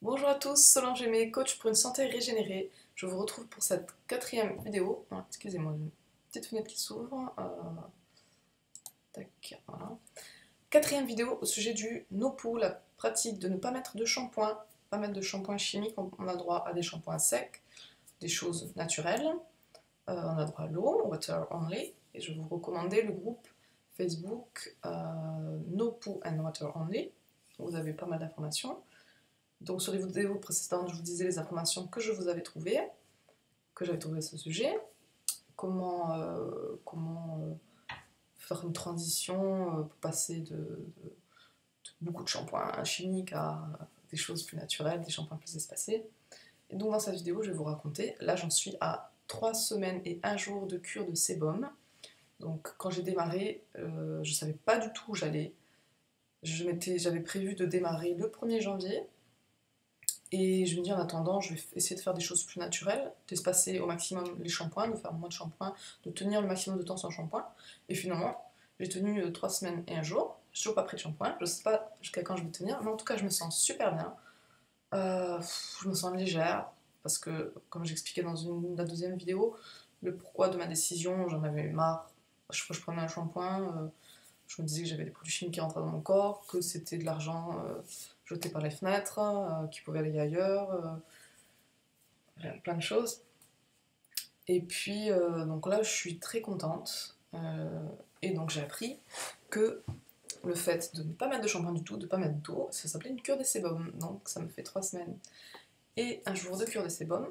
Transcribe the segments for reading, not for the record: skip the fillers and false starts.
Bonjour à tous, Solange Aimée, coach pour une santé régénérée. Je vous retrouve pour cette quatrième vidéo. Ah, excusez-moi, une petite fenêtre qui s'ouvre. Tac, voilà. Quatrième vidéo au sujet du no-poo, la pratique de ne pas mettre de shampoing. Pas mettre de shampoing chimique, on a droit à des shampoings secs, des choses naturelles. On a droit à l'eau, water only. Et je vais vous recommander le groupe Facebook No Poo and Water Only. Vous avez pas mal d'informations. Donc sur les vidéos précédentes, je vous disais les informations que j'avais trouvées à ce sujet, comment faire une transition pour passer de beaucoup de shampoings chimiques à des choses plus naturelles, des shampoings plus espacés. Et donc dans cette vidéo, je vais vous raconter, là j'en suis à 3 semaines et 1 jour de cure de sébum. Donc quand j'ai démarré, je ne savais pas du tout où j'allais. J'avais prévu de démarrer le 1er janvier. Et je me dis en attendant, je vais essayer de faire des choses plus naturelles, d'espacer au maximum les shampoings, de faire moins de shampoing, de tenir le maximum de temps sans shampoing. Et finalement, j'ai tenu 3 semaines et 1 jour. Je suis toujours pas pris de shampoing, je sais pas jusqu'à quand je vais tenir, mais en tout cas, je me sens super bien. Je me sens légère, parce que, comme j'expliquais dans la deuxième vidéo, le pourquoi de ma décision, j'en avais marre. Chaque fois que je prenais un shampoing, je me disais que j'avais des produits chimiques qui rentraient dans mon corps, que c'était de l'argent jeté par les fenêtres, qui pouvait aller ailleurs, plein de choses. Et puis, donc là, je suis très contente. Et donc, j'ai appris que le fait de ne pas mettre de shampoing du tout, de ne pas mettre d'eau, ça s'appelait une cure des sébums. Donc, ça me fait 3 semaines et 1 jour de cure des sébums.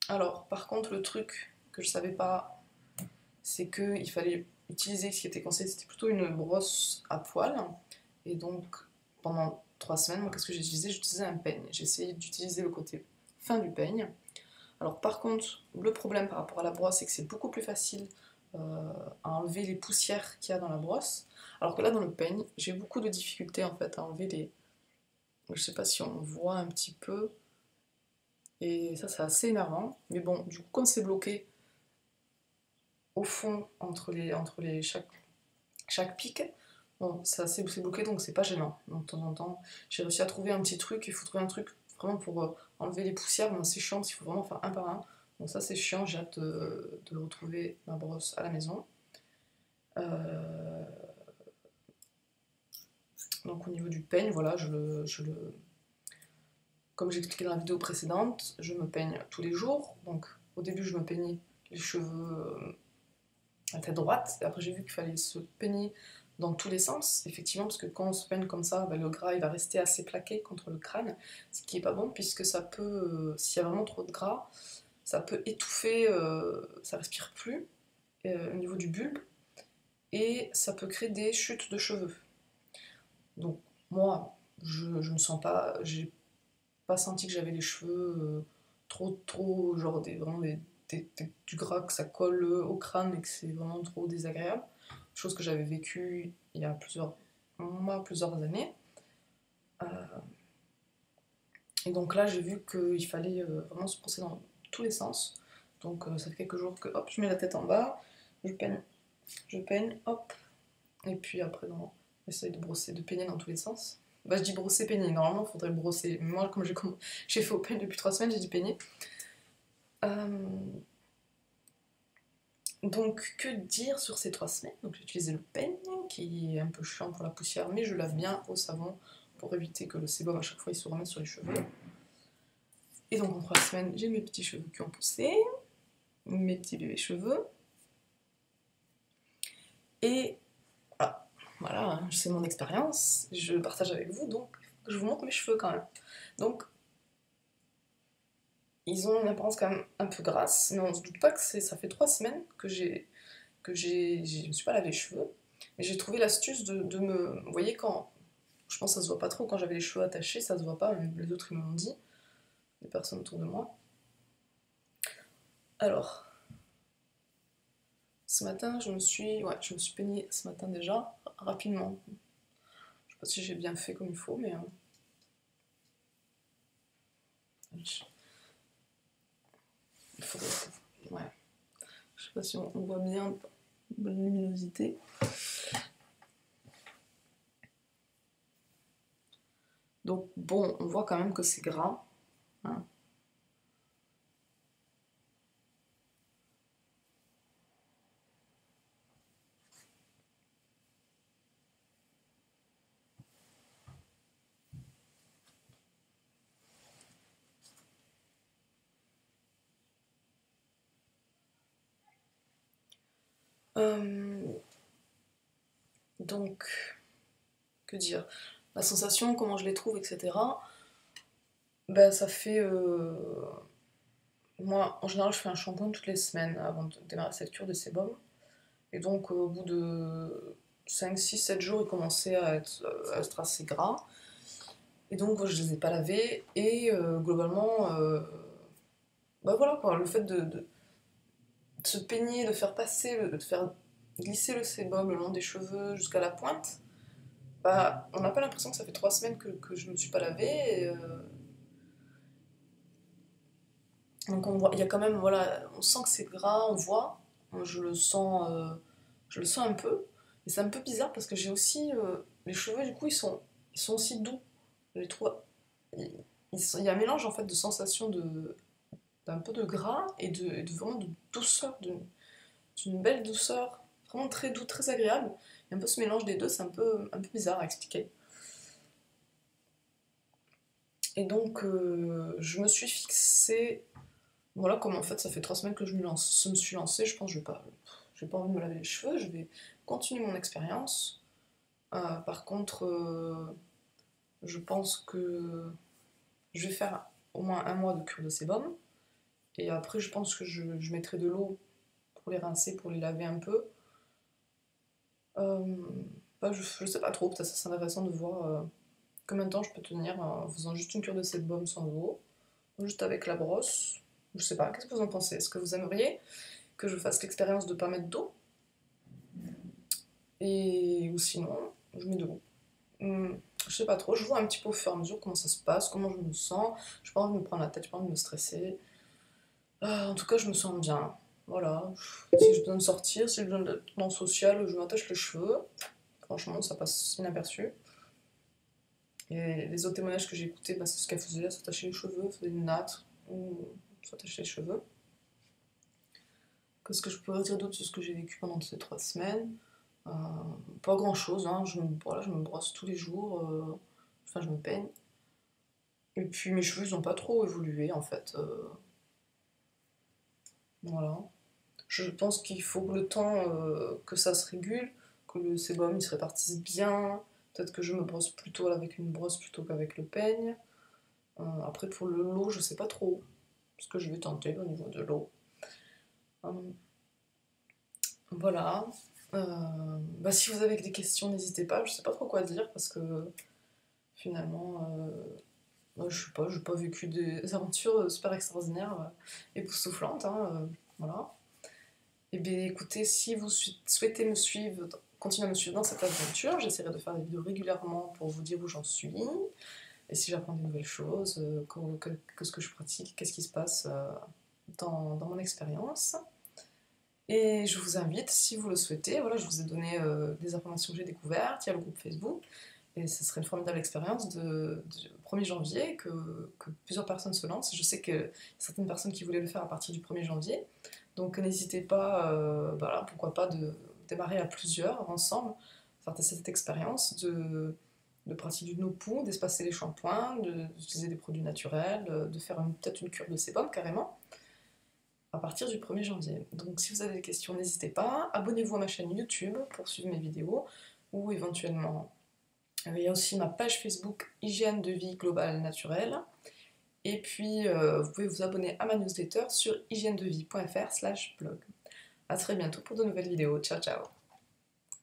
Alors, par contre, le truc que je savais pas, c'est qu'il fallait utiliser, ce qui était conseillé, c'était plutôt une brosse à poils. Et donc, pendant 3 semaines, moi, qu'est-ce que j'ai utilisé? J'utilisais un peigne. J'ai essayé d'utiliser le côté fin du peigne. Alors, par contre, le problème par rapport à la brosse, c'est que c'est beaucoup plus facile à enlever les poussières qu'il y a dans la brosse. Alors que là, dans le peigne, j'ai beaucoup de difficultés en fait à enlever les. Je sais pas si on voit un petit peu. Et ça, c'est assez énervant. Mais bon, du coup, comme c'est bloqué au fond entre les chaque pic, bon, c'est bloqué donc c'est pas gênant. Donc de temps en temps, j'ai réussi à trouver un petit truc. Il faut trouver un truc vraiment pour enlever les poussières. Bon, c'est chiant parce qu'il faut vraiment faire un par un. Donc ça, c'est chiant. J'ai hâte de retrouver ma brosse à la maison. Euh, donc au niveau du peigne, voilà, comme j'ai expliqué dans la vidéo précédente, je me peigne tous les jours. Donc au début, je me peignais les cheveux à tête droite. Et après, j'ai vu qu'il fallait se peigner dans tous les sens, effectivement, parce que quand on se peigne comme ça, bah, le gras il va rester assez plaqué contre le crâne, ce qui est pas bon, puisque ça peut, s'il y a vraiment trop de gras, ça peut étouffer, ça respire plus au niveau du bulbe, et ça peut créer des chutes de cheveux. Donc moi, je ne sens pas, j'ai pas senti que j'avais les cheveux trop, genre vraiment du gras, que ça colle au crâne et que c'est vraiment trop désagréable. Chose que j'avais vécue il y a plusieurs mois, plusieurs années. Euh, et donc là, j'ai vu qu'il fallait vraiment se brosser dans tous les sens. Donc ça fait quelques jours que hop, je mets la tête en bas, je peigne, hop, et puis après, non, j'essaye de brosser, de peigner dans tous les sens. Bah, je dis brosser, peigner. Normalement, il faudrait brosser. Mais moi, comme j'ai fait au peigne depuis 3 semaines, j'ai dit peigner. Donc, que dire sur ces 3 semaines? Donc, j'ai utilisé le peigne, qui est un peu chiant pour la poussière, mais je lave bien au savon pour éviter que le sébum à chaque fois il se remette sur les cheveux. Et donc, en 3 semaines, j'ai mes petits cheveux qui ont poussé, mes petits bébés cheveux. Et voilà, hein, c'est mon expérience, je partage avec vous, donc je vous montre mes cheveux quand même. Donc, ils ont une apparence quand même un peu grasse, mais on se doute pas que ça fait 3 semaines je me suis pas lavé les cheveux. Mais j'ai trouvé l'astuce de me. Vous voyez, quand. Je pense que ça se voit pas trop quand j'avais les cheveux attachés, ça se voit pas, mais les autres ils me l'ont dit, les personnes autour de moi. Alors, ce matin, je me suis peignée ce matin déjà, rapidement. Je sais pas si j'ai bien fait comme il faut, mais. Il faudrait. Ouais. Je sais pas si on voit bien. Bonne luminosité. Donc bon, on voit quand même que c'est gras, hein. Donc, que dire? La sensation, comment je les trouve, etc. Ben, ça fait... Moi, en général, je fais un shampoing toutes les semaines avant de démarrer cette cure de sébum. Et donc, au bout de 5, 6, 7 jours, il commençait à être assez gras. Et donc, je les ai pas lavés. Et globalement, bah voilà quoi, le fait de se peigner, de faire passer, de faire glisser le sébum le long des cheveux jusqu'à la pointe, bah, on n'a pas l'impression que ça fait 3 semaines que je ne me suis pas lavée. Donc on voit, il y a quand même, voilà, on sent que c'est gras, on voit, je le sens un peu. Et c'est un peu bizarre parce que j'ai aussi, les cheveux du coup ils sont aussi doux. Je les trouve, il, il y a un mélange en fait de sensations d'un peu de gras et de vraiment de douceur, d'une belle douceur, vraiment très doux, très agréable. Et un peu ce mélange des deux, c'est un peu bizarre à expliquer. Et donc je me suis fixée. Voilà, comme en fait ça fait 3 semaines que je me suis lancée, je pense que j'ai pas envie de me laver les cheveux, je vais continuer mon expérience. Par contre, je pense que je vais faire au moins un mois de cure de sébum. Et après, je pense que je mettrai de l'eau pour les rincer, pour les laver un peu. Euh, Bah, je sais pas trop, peut-être ça c'est intéressant de voir combien de temps je peux tenir en faisant juste une cure de sébum sans eau, juste avec la brosse. Je sais pas, qu'est-ce que vous en pensez? Est-ce que vous aimeriez que je fasse l'expérience de pas mettre d'eau? Et ou sinon, je mets de l'eau. Je sais pas trop, je vois un petit peu au fur et à mesure comment ça se passe, comment je me sens. J'ai pas envie de me prendre la tête, j'ai pas envie de me stresser. En tout cas, je me sens bien. Voilà. Si j'ai besoin de sortir, si j'ai besoin d'être dans le social, je m'attache les cheveux. Franchement, ça passe inaperçu. Et les autres témoignages que j'ai écoutés, bah, c'est ce qu'elle faisait, elle s'attachait les cheveux, faisait une natte, ou s'attachait les cheveux. Qu'est-ce que je pourrais dire d'autre sur ce que j'ai vécu pendant ces 3 semaines? Euh, Pas grand chose, hein. Voilà, je me brosse tous les jours, enfin je me peigne. Et puis mes cheveux ils ont pas trop évolué en fait. Voilà. Je pense qu'il faut le temps que ça se régule, que le sébum il se répartisse bien. Peut-être que je me brosse plutôt avec une brosse plutôt qu'avec le peigne. Après pour le lot, je sais pas trop ce que je vais tenter au niveau de l'eau. Euh, voilà. Bah, si vous avez des questions, n'hésitez pas. Je sais pas trop quoi dire parce que finalement, moi, je sais pas, j'ai pas vécu des aventures super extraordinaires, époustouflantes, hein, voilà. Et bien écoutez, si vous souhaitez me suivre, continuer à me suivre dans cette aventure, j'essaierai de faire des vidéos régulièrement pour vous dire où j'en suis, et si j'apprends des nouvelles choses, qu'est-ce que je pratique, qu'est-ce qui se passe dans mon expérience. Et je vous invite, si vous le souhaitez, voilà, je vous ai donné des informations que j'ai découvertes, il y a le groupe Facebook, et ce serait une formidable expérience du 1er janvier que plusieurs personnes se lancent. Je sais qu'il y a certaines personnes qui voulaient le faire à partir du 1er janvier, donc n'hésitez pas, voilà, pourquoi pas, de démarrer à plusieurs, ensemble, faire cette expérience de pratiquer du no-poo, d'espacer les shampoings, d'utiliser des produits naturels, de faire peut-être une cure de sébum carrément à partir du 1er janvier. Donc si vous avez des questions, n'hésitez pas. Abonnez-vous à ma chaîne YouTube pour suivre mes vidéos ou éventuellement il y a aussi ma page Facebook Hygiène de vie globale naturelle. Et puis vous pouvez vous abonner à ma newsletter sur hygiènedevie.fr/blog. A très bientôt pour de nouvelles vidéos. Ciao ciao.